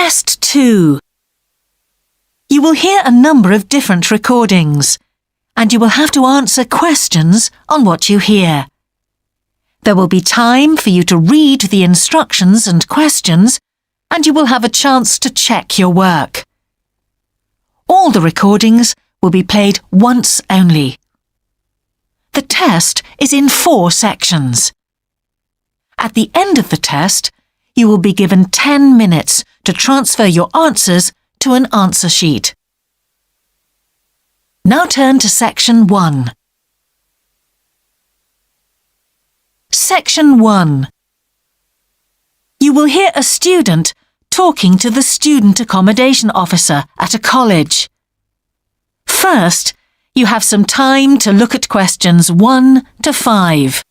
Test 2. You will hear a number of different recordings, and you will have to answer questions on what you hear. There will be time for you to read the instructions and questions, and you will have a chance to check your work. All the recordings will be played once only. The test is in 4 sections. At the end of the test, you will be given 10 minutes to transfer your answers to an answer sheet. Now turn to Section 1. Section 1. You will hear a student talking to the student accommodation officer at a college. First, you have some time to look at questions 1 to 5.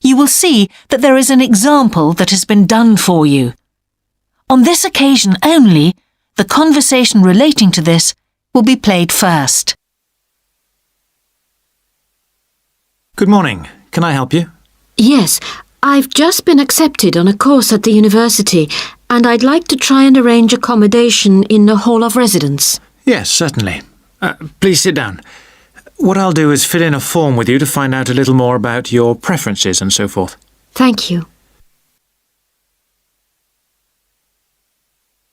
You will see that there is an example that has been done for you. On this occasion only, the conversation relating to this will be played first. Good morning. Can I help you? Yes, I've just been accepted on a course at the university and I'd like to try and arrange accommodation in the hall of residence. Yes, certainly. Please sit down. What I'll do is fill in a form with you to find out a little more about your preferences and so forth. Thank you.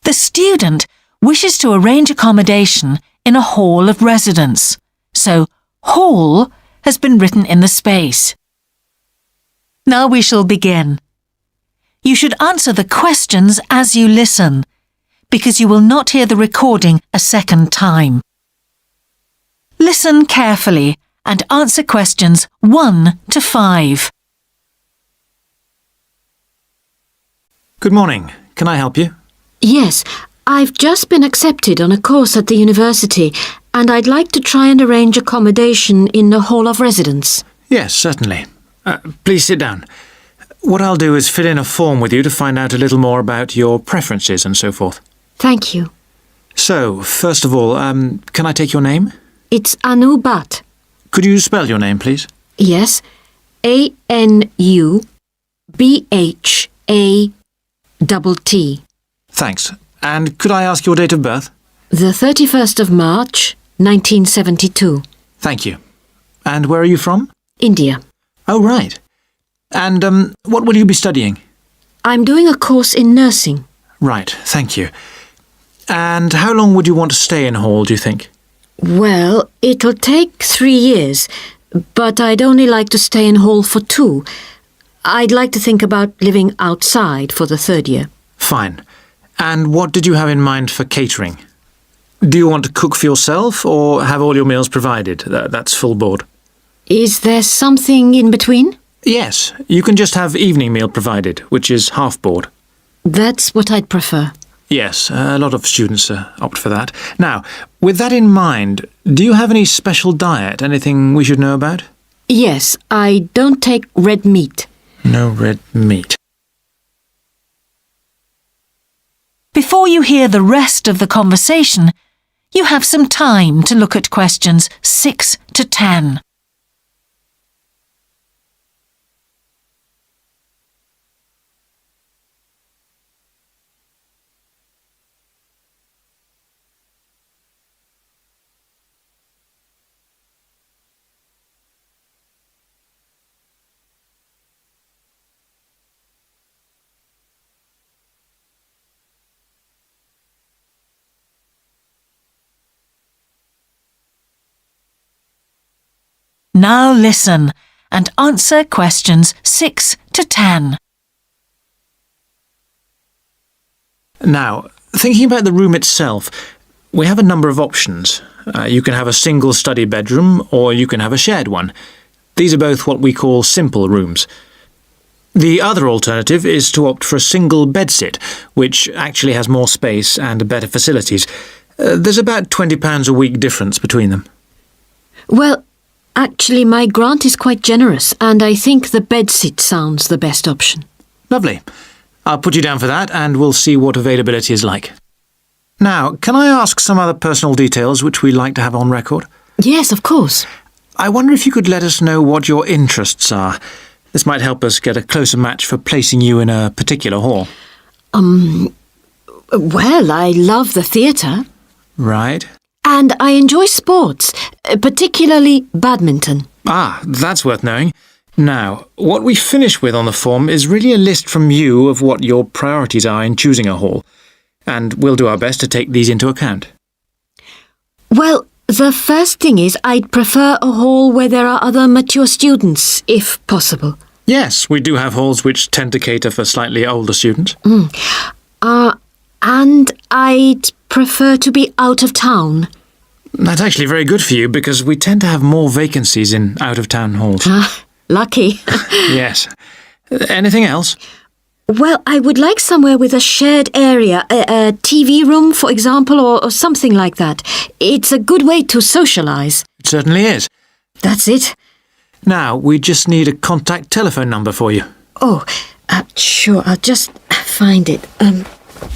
The student wishes to arrange accommodation in a hall of residence, so hall has been written in the space. Now we shall begin. You should answer the questions as you listen, because you will not hear the recording a second time. Listen carefully and answer questions 1 to 5. Good morning. Can I help you? Yes, I've just been accepted on a course at the university and I'd like to try and arrange accommodation in the hall of residence. Yes, certainly. Please sit down. What I'll do is fill in a form with you to find out a little more about your preferences and so forth. Thank you. So, first of all, can I take your name? It's Anu Bhatt. Could you spell your name, please? Yes, ANUBHATT. Thanks. And could I ask your date of birth? The 31st of March, 1972. Thank you. And where are you from? India. Oh, right. And what will you be studying? I'm doing a course in nursing. Right, thank you. And how long would you want to stay in hall, do you think? Well, it'll take 3 years, but I'd only like to stay in hall for 2. I'd like to think about living outside for the 3rd year. Fine. And what did you have in mind for catering? Do you want to cook for yourself or have all your meals provided? That's full board. Is there something in between? Yes, you can just have evening meal provided, which is half board. That's what I'd prefer. Yes, a lot of students opt for that. Now, with that in mind, do you have any special diet, anything we should know about? Yes, I don't take red meat. No red meat. Before you hear the rest of the conversation, you have some time to look at questions 6 to 10. Now listen and answer questions 6 to 10. Now, thinking about the room itself, we have a number of options. You can have a single study bedroom or you can have a shared one. These are both what we call simple rooms. The other alternative is to opt for a single bedsit, which actually has more space and better facilities. There's about £20 a week difference between them. Well, actually my grant is quite generous and I think the bedsit sounds the best option. Lovely. I'll put you down for that and we'll see what availability is like. Now, can I ask some other personal details which we like to have on record? Yes, of course. I wonder if you could let us know what your interests are. This might help us get a closer match for placing you in a particular hall. Well, I love the theatre. Right. And I enjoy sports, particularly badminton. Ah, that's worth knowing. Now, what we finish with on the form is really a list from you of what your priorities are in choosing a hall, and we'll do our best to take these into account. Well, the first thing is I'd prefer a hall where there are other mature students, if possible. Yes, we do have halls which tend to cater for slightly older students. And I'd prefer to be out of town. That's actually very good for you because we tend to have more vacancies in out-of-town halls. Lucky. Yes. Anything else? Well, I would like somewhere with a shared area, a TV room, for example, or something like that. It's a good way to socialise. It certainly is. That's it. Now, we just need a contact telephone number for you. Oh, sure, I'll just find it.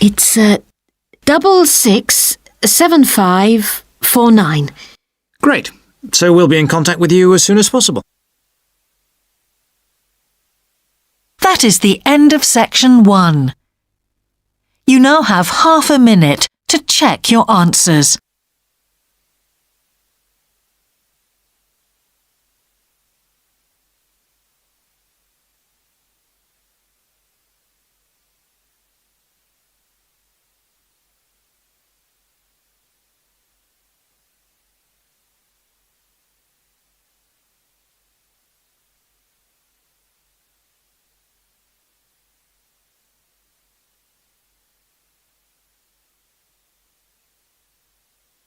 It's 667549. Great. So we'll be in contact with you as soon as possible. That is the end of section 1. You now have half a minute to check your answers.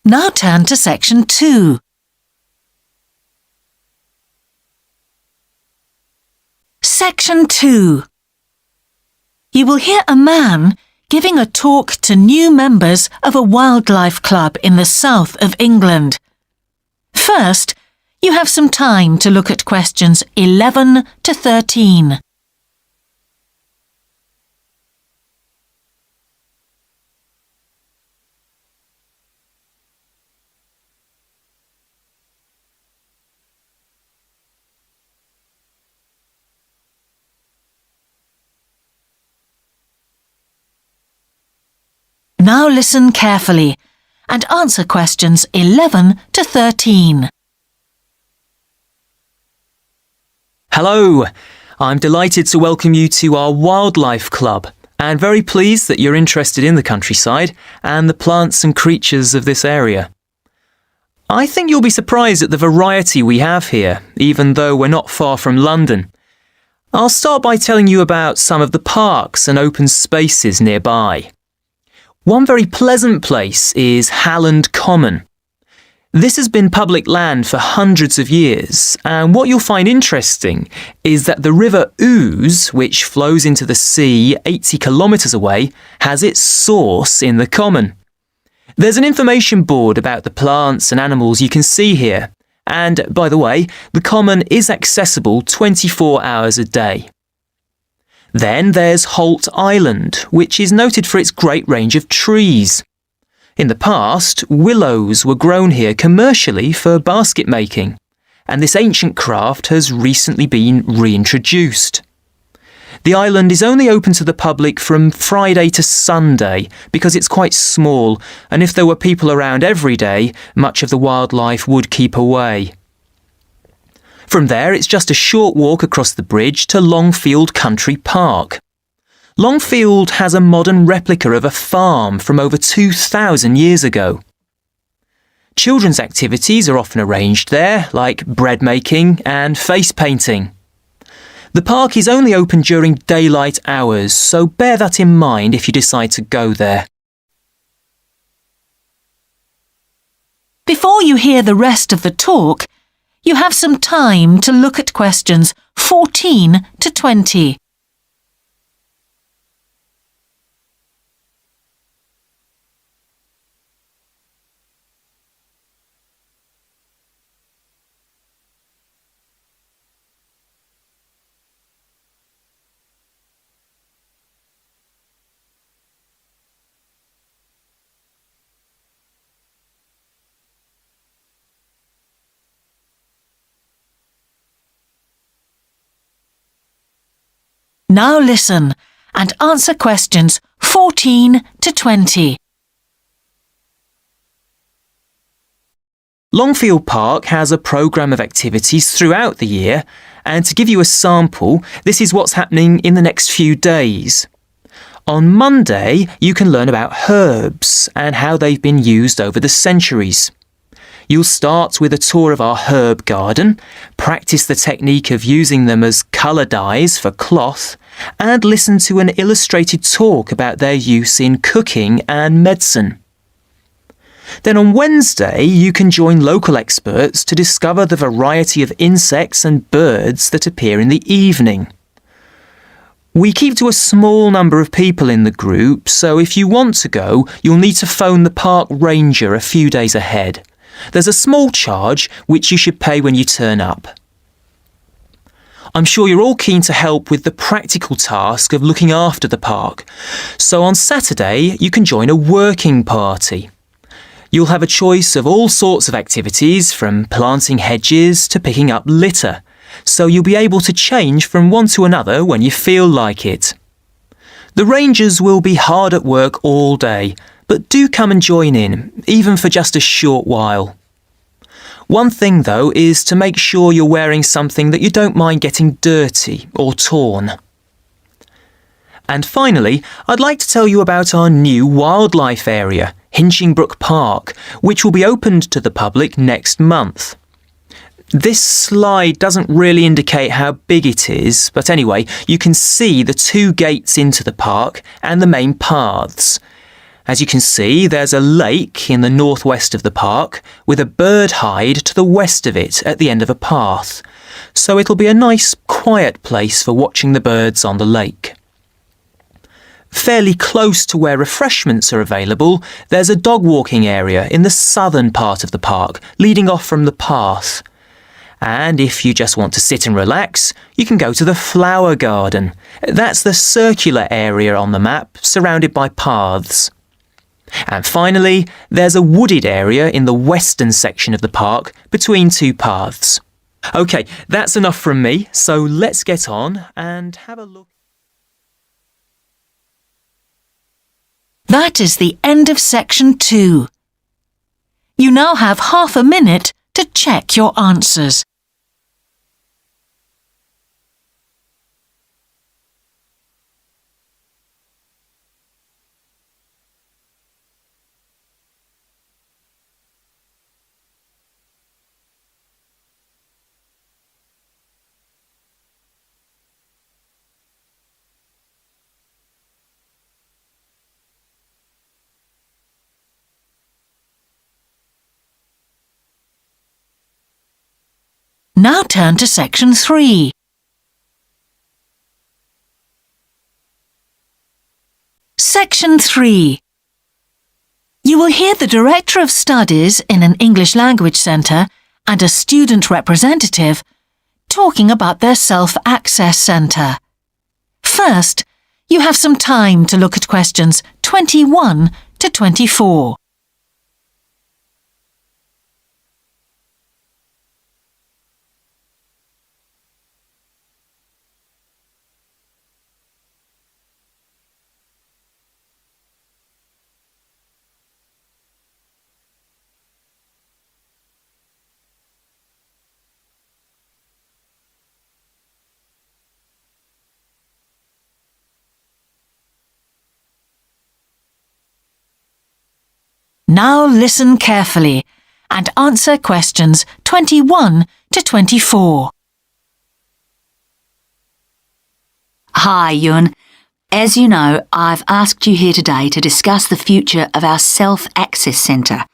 Now turn to section 2. Section 2. You will hear a man giving a talk to new members of a wildlife club in the south of England. First, you have some time to look at questions 11 to 13. Now listen carefully and answer questions 11 to 13. Hello, I'm delighted to welcome you to our Wildlife Club and very pleased that you're interested in the countryside and the plants and creatures of this area. I think you'll be surprised at the variety we have here, even though we're not far from London. I'll start by telling you about some of the parks and open spaces nearby. One very pleasant place is Halland Common. This has been public land for hundreds of years, and what you'll find interesting is that the River Ouse, which flows into the sea 80 kilometres away, has its source in the common. There's an information board about the plants and animals you can see here, and, by the way, the common is accessible 24 hours a day. Then there's Holt Island, which is noted for its great range of trees. In the past, willows were grown here commercially for basket making, and this ancient craft has recently been reintroduced. The island is only open to the public from Friday to Sunday because it's quite small, and if there were people around every day, much of the wildlife would keep away. From there, it's just a short walk across the bridge to Longfield Country Park. Longfield has a modern replica of a farm from over 2,000 years ago. Children's activities are often arranged there, like bread making and face painting. The park is only open during daylight hours, so bear that in mind if you decide to go there. Before you hear the rest of the talk, you have some time to look at questions 14 to 20. Now listen and answer questions 14 to 20. Longfield Park has a programme of activities throughout the year, and to give you a sample, this is what's happening in the next few days. On Monday, you can learn about herbs and how they've been used over the centuries. You'll start with a tour of our herb garden, practice the technique of using them as colour dyes for cloth, and listen to an illustrated talk about their use in cooking and medicine. Then on Wednesday, you can join local experts to discover the variety of insects and birds that appear in the evening. We keep to a small number of people in the group, so if you want to go, you'll need to phone the park ranger a few days ahead. There's a small charge which you should pay when you turn up. I'm sure you're all keen to help with the practical task of looking after the park, so on Saturday you can join a working party. You'll have a choice of all sorts of activities, from planting hedges to picking up litter, so you'll be able to change from one to another when you feel like it. The rangers will be hard at work all day, but do come and join in, even for just a short while. One thing, though, is to make sure you're wearing something that you don't mind getting dirty or torn. And finally, I'd like to tell you about our new wildlife area, Hinchingbrook Park, which will be opened to the public next month. This slide doesn't really indicate how big it is, but anyway, you can see the 2 gates into the park and the main paths. As you can see, there's a lake in the northwest of the park with a bird hide to the west of it at the end of a path, so it'll be a nice, quiet place for watching the birds on the lake. Fairly close to where refreshments are available, there's a dog walking area in the southern part of the park, leading off from the path. And if you just want to sit and relax, you can go to the flower garden. That's the circular area on the map, surrounded by paths. And finally, there's a wooded area in the western section of the park, between 2 paths. OK, that's enough from me, so let's get on and have a look. That is the end of section 2. You now have half a minute to check your answers. Now turn to section 3. Section 3. You will hear the Director of Studies in an English Language Centre and a student representative talking about their Self-Access Centre. First, you have some time to look at questions 21 to 24. Now listen carefully and answer questions 21 to 24. Hi, Yun. As you know, I've asked you here today to discuss the future of our Self-Access Centre.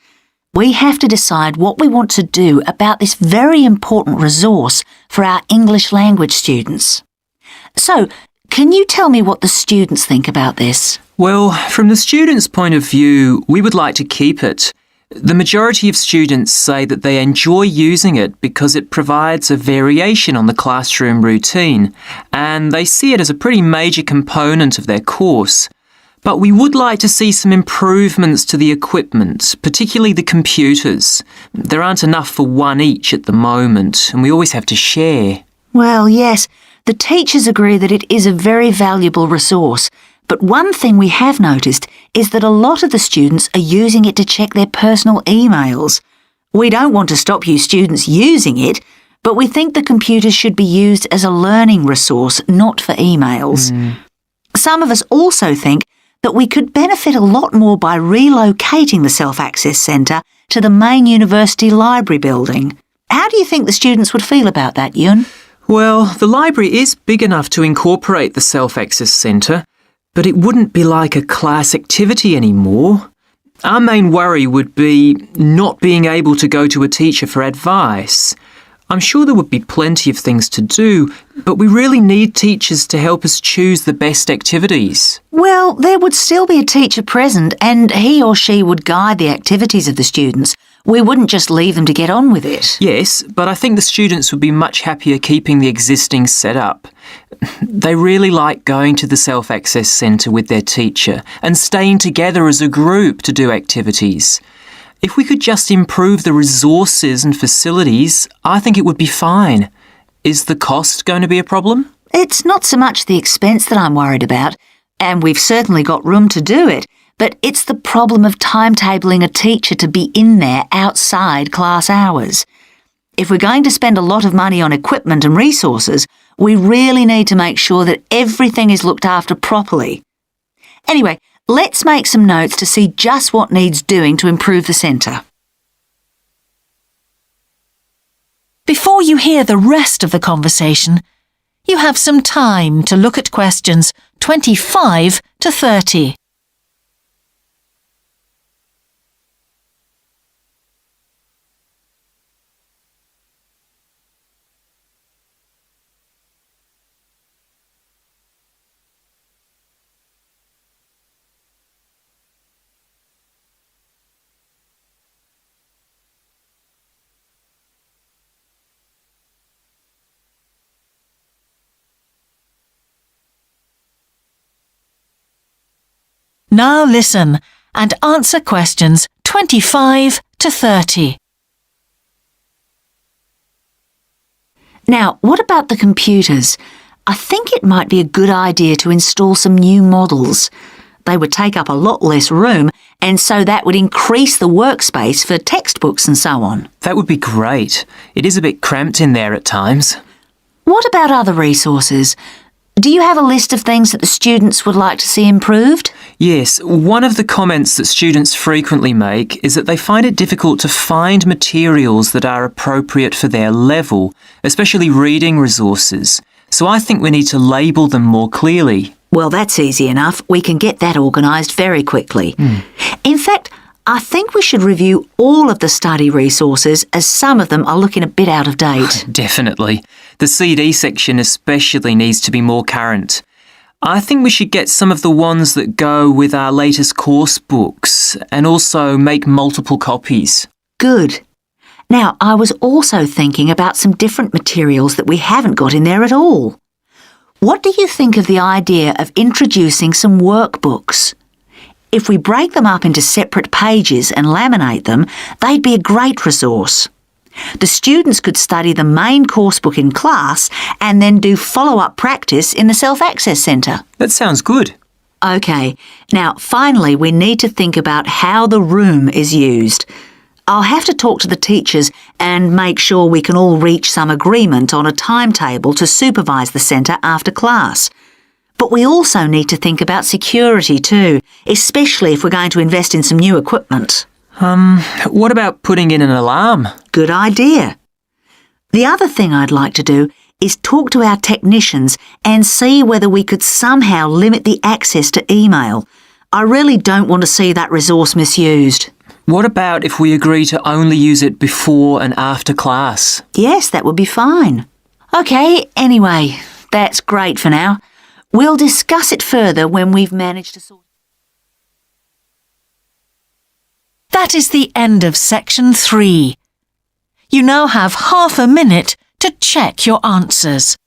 We have to decide what we want to do about this very important resource for our English language students. So, can you tell me what the students think about this? Well, from the students' point of view, we would like to keep it. The majority of students say that they enjoy using it because it provides a variation on the classroom routine, and they see it as a pretty major component of their course. But we would like to see some improvements to the equipment, particularly the computers. There aren't enough for one each at the moment, and we always have to share. Well, yes, The teachers agree that it is a very valuable resource, but one thing we have noticed is that a lot of the students are using it to check their personal emails. We don't want to stop you students using it, but we think the computers should be used as a learning resource, not for emails. Some of us also think that we could benefit a lot more by relocating the Self-Access Centre to the main university library building. How do you think the students would feel about that, Yun? Well, the library is big enough to incorporate the Self-Access Centre, but it wouldn't be like a class activity anymore. Our main worry would be not being able to go to a teacher for advice. I'm sure there would be plenty of things to do, but we really need teachers to help us choose the best activities. Well, there would still be a teacher present and he or she would guide the activities of the students. We wouldn't just leave them to get on with it. Yes, but I think the students would be much happier keeping the existing setup. They really like going to the Self-Access Centre with their teacher and staying together as a group to do activities. If we could just improve the resources and facilities, I think it would be fine. Is the cost going to be a problem? It's not so much the expense that I'm worried about, and we've certainly got room to do it, but it's the problem of timetabling a teacher to be in there outside class hours. If we're going to spend a lot of money on equipment and resources, we really need to make sure that everything is looked after properly. Anyway, let's make some notes to see just what needs doing to improve the centre. Before you hear the rest of the conversation, you have some time to look at questions 25 to 30. Now listen and answer questions 25 to 30. Now, what about the computers? I think it might be a good idea to install some new models. They would take up a lot less room, and so that would increase the workspace for textbooks and so on. That would be great. It is a bit cramped in there at times. What about other resources? Do you have a list of things that the students would like to see improved? Yes, one of the comments that students frequently make is that they find it difficult to find materials that are appropriate for their level, especially reading resources. So I think we need to label them more clearly. Well, that's easy enough. We can get that organised very quickly. In fact, I think we should review all of the study resources as some of them are looking a bit out of date. Definitely. The CD section especially needs to be more current. I think we should get some of the ones that go with our latest course books and also make multiple copies. Good. Now, I was also thinking about some different materials that we haven't got in there at all. What do you think of the idea of introducing some workbooks? If we break them up into separate pages and laminate them, they'd be a great resource. The students could study the main course book in class and then do follow-up practice in the Self-Access Centre. That sounds good. OK, now finally we need to think about how the room is used. I'll have to talk to the teachers and make sure we can all reach some agreement on a timetable to supervise the centre after class. But we also need to think about security too, especially if we're going to invest in some new equipment. What about putting in an alarm? Good idea. The other thing I'd like to do is talk to our technicians and see whether we could somehow limit the access to email. I really don't want to see that resource misused. What about if we agree to only use it before and after class? Yes, that would be fine. OK, anyway, that's great for now. We'll discuss it further when we've managed to sort. That is the end of section 3. You now have half a minute to check your answers.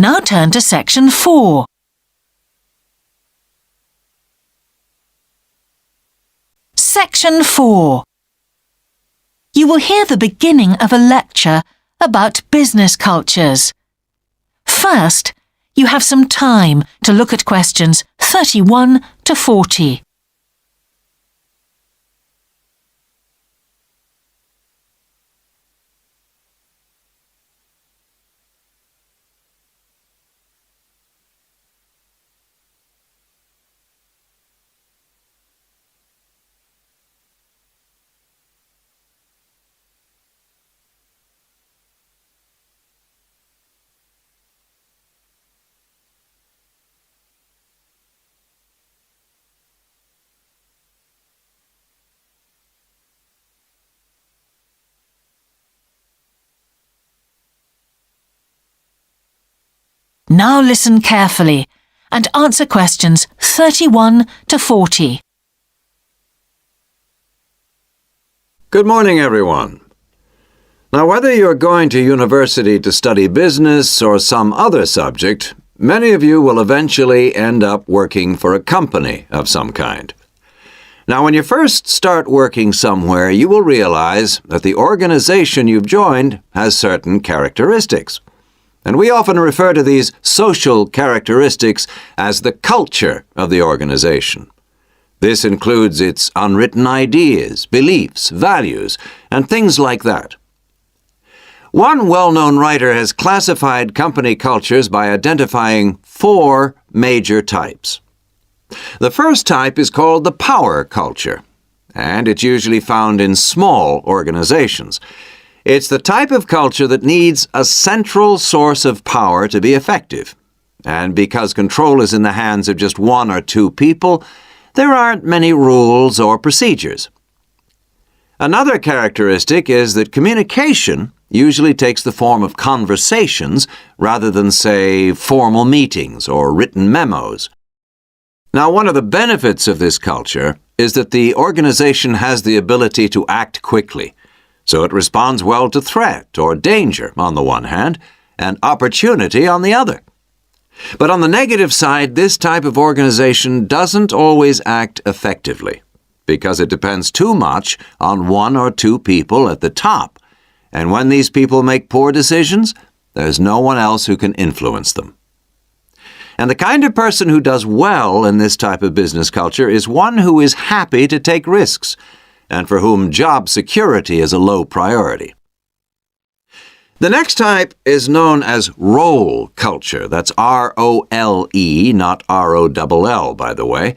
Now turn to section 4. Section 4. You will hear the beginning of a lecture about business cultures. First, you have some time to look at questions 31 to 40. Now listen carefully and answer questions 31 to 40. Good morning, everyone. Now, whether you're going to university to study business or some other subject, many of you will eventually end up working for a company of some kind. Now, when you first start working somewhere, you will realize that the organization you've joined has certain characteristics. And we often refer to these social characteristics as the culture of the organization. This includes its unwritten ideas, beliefs, values, and things like that. One well-known writer has classified company cultures by identifying 4 major types. The first type is called the power culture, and it's usually found in small organizations. It's the type of culture that needs a central source of power to be effective. And because control is in the hands of just 1 or 2 people, there aren't many rules or procedures. Another characteristic is that communication usually takes the form of conversations rather than, say, formal meetings or written memos. Now, one of the benefits of this culture is that the organization has the ability to act quickly. So it responds well to threat or danger on the one hand, and opportunity on the other. But on the negative side, this type of organization doesn't always act effectively, because it depends too much on 1 or 2 people at the top. And when these people make poor decisions, there's no one else who can influence them. And the kind of person who does well in this type of business culture is one who is happy to take risks, and for whom job security is a low priority. The next type is known as role culture. That's R-O-L-E, not R-O-L-L, by the way.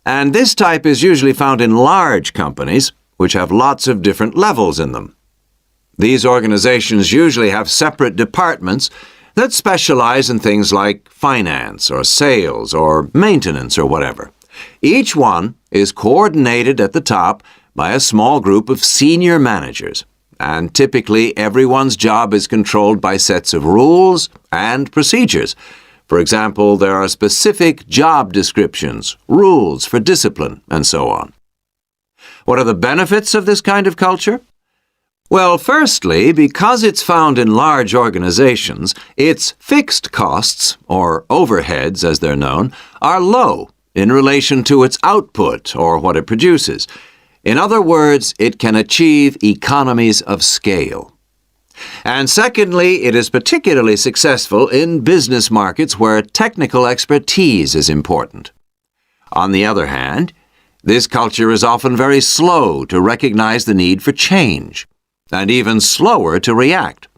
And this type is usually found in large companies, which have lots of different levels in them. These organizations usually have separate departments that specialize in things like finance or sales or maintenance or whatever. Each one is coordinated at the top by a small group of senior managers, and typically everyone's job is controlled by sets of rules and procedures. For example, there are specific job descriptions, rules for discipline, and so on. What are the benefits of this kind of culture? Well, firstly, because it's found in large organizations, its fixed costs, or overheads as they're known, are low in relation to its output or what it produces. In other words, it can achieve economies of scale. And secondly, it is particularly successful in business markets where technical expertise is important. On the other hand, this culture is often very slow to recognize the need for change, and even slower to react.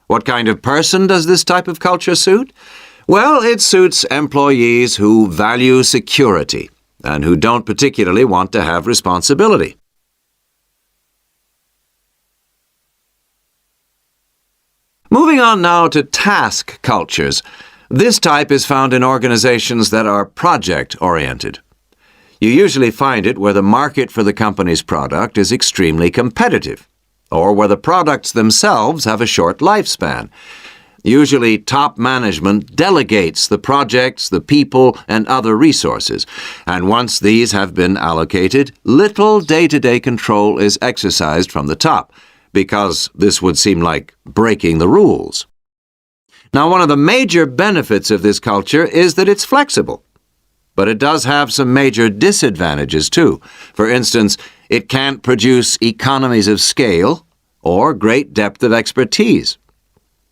What kind of person does this type of culture suit? Well, it suits employees who value security and who don't particularly want to have responsibility. Moving on now to task cultures. This type is found in organizations that are project-oriented. You usually find it where the market for the company's product is extremely competitive, or where the products themselves have a short lifespan. Usually, top management delegates the projects, the people, and other resources, and once these have been allocated, little day-to-day control is exercised from the top, because this would seem like breaking the rules. Now, one of the major benefits of this culture is that it's flexible. But it does have some major disadvantages, too. For instance, it can't produce economies of scale or great depth of expertise.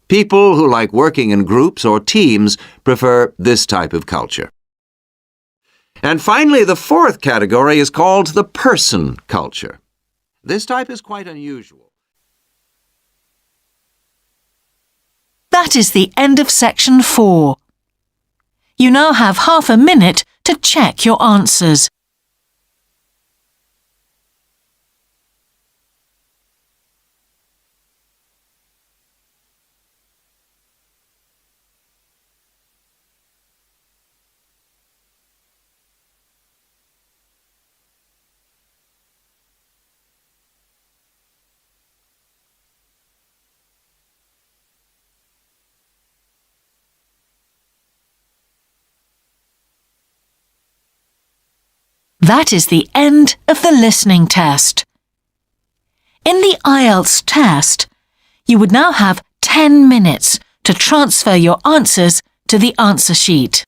People who like working in groups or teams prefer this type of culture. And finally, the fourth category is called the person culture. This type is quite unusual. That is the end of section 4. You now have half a minute to check your answers. That is the end of the listening test. In the Ielts test, you would now have 10 minutes to transfer your answers to the answer sheet.